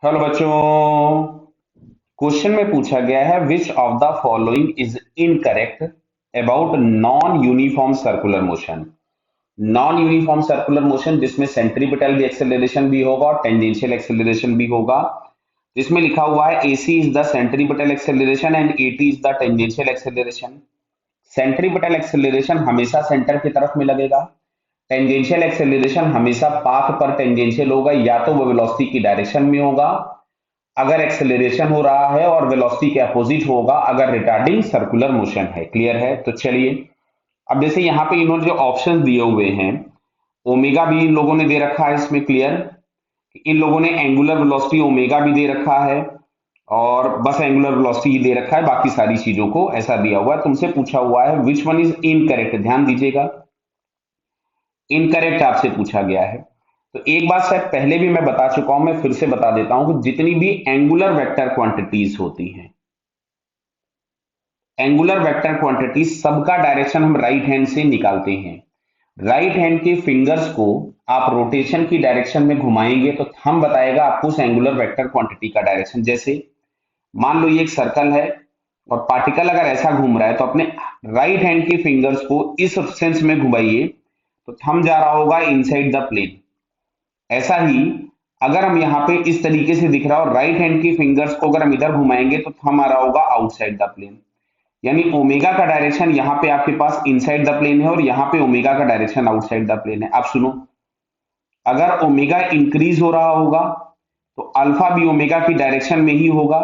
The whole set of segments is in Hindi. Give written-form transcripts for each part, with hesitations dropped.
हेलो बच्चों। क्वेश्चन में पूछा गया है which of the following is incorrect about non uniform circular motion. Non uniform circular motion जिसमें सेंट्रीपिटल भी एक्सेलरेशन भी होगा और टेंजेंशियल एक्सेलरेशन भी होगा। जिसमें लिखा हुआ है AC is the centripetal acceleration and eighty is the tangential acceleration. Centripetal acceleration हमेशा सेंटर की तरफ में लगेगा। टेंजेंशियल एक्सेलरेशन हमेशा पाथ पर टेंजेंशियल होगा, या तो वो वेलोसिटी की डायरेक्शन में होगा अगर एक्सेलरेशन हो रहा है, और वेलोसिटी के अपोजिट होगा अगर रिटार्डिंग सर्कुलर मोशन है। क्लियर है? तो चलिए, अब जैसे यहाँ पे इन्होंने जो ऑप्शन दिए हुए हैं, ओमेगा भी इन लोगों ने दे रखा है इसमें। क्लियर? इन लोगों ने एंगुलर वेलोसिटी ओमेगा भी दे रखा है और बस एंगुलर वेलोसिटी ही दे रखा है, बाकी सारी चीजों को ऐसा दिया हुआ है। तुमसे पूछा हुआ है विच वन इज इनकरेक्ट। ध्यान दीजिएगा, इनकरेक्ट आपसे पूछा गया है। तो एक बात शायद पहले भी मैं बता चुका हूं, मैं फिर से बता देता हूं कि जितनी भी एंगुलर वेक्टर क्वांटिटीज होती हैं, एंगुलर वेक्टर क्वांटिटी सबका डायरेक्शन हम राइट हैंड से निकालते हैं। राइट हैंड के फिंगर्स को आप रोटेशन की डायरेक्शन में घुमाएंगे तो हम बताएगा आपको उस एंगुलर वेक्टर क्वांटिटी का डायरेक्शन। जैसे मान लो ये एक सर्कल है और पार्टिकल अगर ऐसा घूम रहा है तो अपने राइट हैंड के फिंगर्स को इस सेंस में घुमाइए तो थंब जा रहा होगा इनसाइड द प्लेन। ऐसा ही अगर हम यहाँ पे इस तरीके से दिख रहा हो, राइट हैंड की फिंगर्स को अगर हम इधर घुमाएंगे तो थंब आ रहा होगा आउटसाइड द प्लेन। यानी ओमेगा का डायरेक्शन यहाँ पे आपके पास इनसाइड द प्लेन है और यहाँ पे ओमेगा का डायरेक्शन आउटसाइड द प्लेन है। आप सुनो, अगर ओमेगा इंक्रीज हो रहा होगा तो अल्फा भी ओमेगा की डायरेक्शन में ही होगा,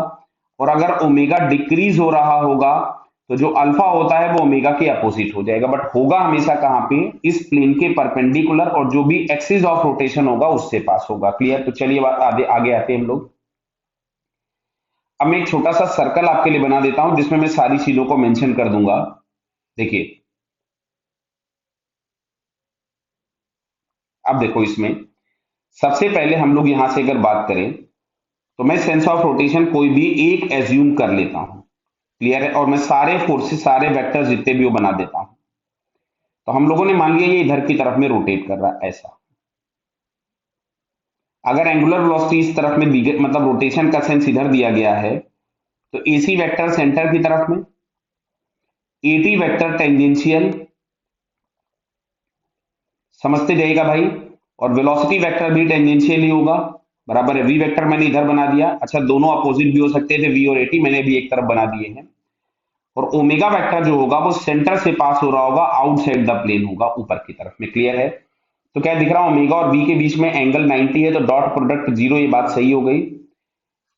और अगर ओमेगा डिक्रीज हो रहा होगा तो जो अल्फा होता है वो ओमेगा के अपोजिट हो जाएगा, बट होगा हमेशा कहाँ पे? इस प्लेन के परपेंडिकुलर, और जो भी एक्सिस ऑफ रोटेशन होगा उससे पास होगा। क्लियर? तो चलिए आगे आगे आते हैं हम लोग। अब मैं एक छोटा सा सर्कल आपके लिए बना देता हूं जिसमें मैं सारी चीजों को मेंशन कर दूंगा। देखिए, अब देखो इसमें सबसे पहले हम लोग यहां से अगर बात करें तो मैं सेंस ऑफ रोटेशन कोई भी एक एज्यूम कर लेता हूं। क्लियर है? और मैं सारे फोर्सेस, सारे वेक्टर्स जितने भी वो बना देता हूं। तो हम लोगों ने मान लिया ये इधर की तरफ में रोटेट कर रहा है ऐसा। अगर एंगुलर वेलोसिटी इस तरफ में दी गई, मतलब रोटेशन का सेंस इधर दिया गया है, तो एसी वेक्टर सेंटर की तरफ में, एटी वेक्टर टेंजेंशियल, समझते जाइएगा भाई, और वेलोसिटी वेक्टर भी टेंजेंशियल ही होगा। बराबर है? वी वेक्टर मैंने इधर बना दिया। अच्छा, दोनों अपोजिट भी हो सकते थे, वी और एटी, मैंने भी एक तरफ बना दिए हैं। और ओमेगा वेक्टर जो होगा वो सेंटर से पास हो रहा होगा, आउटसाइड द प्लेन होगा, ऊपर की तरफ में। क्लियर है? तो क्या दिख रहा है? ओमेगा और वी के बीच में एंगल 90 है तो डॉट प्रोडक्ट जीरो, ये बात सही हो गई।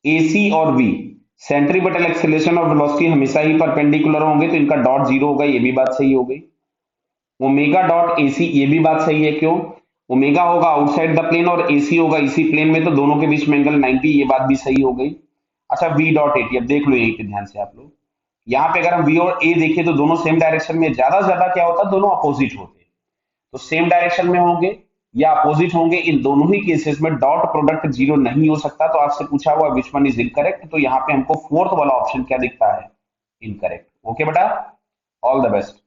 एसी और वी, सेंट्रीपिटल एक्सेलरेशन और वेलोसिटी हमेशा ही परपेंडिकुलर होंगे तो इनका डॉट जीरो होगा, ये भी बात सही हो गई। ओमेगा डॉट एसी, ये भी बात सही है। क्यों? ओमेगा होगा आउटसाइड द प्लेन और एसी होगा इसी प्लेन में, तो दोनों के बीच में एंगल 90, ये बात भी सही हो गई। अच्छा, वी डॉट एटी, अब देख लो यहीं पे ध्यान से आप लोग, यहाँ पे अगर हम वी और ए देखें तो दोनों सेम डायरेक्शन में, ज्यादा से ज्यादा क्या होता है, दोनों अपोजिट होते हैं। तो सेम डायरेक्शन में होंगे या अपोजिट होंगे, इन दोनों ही केसेस में डॉट प्रोडक्ट जीरो नहीं हो सकता। तो आपसे पूछा हुआ विच वन इज इनकरेक्ट, तो यहाँ पे हमको फोर्थ वाला ऑप्शन क्या दिखता है? इनकरेक्ट। ओके बेटा, ऑल द बेस्ट।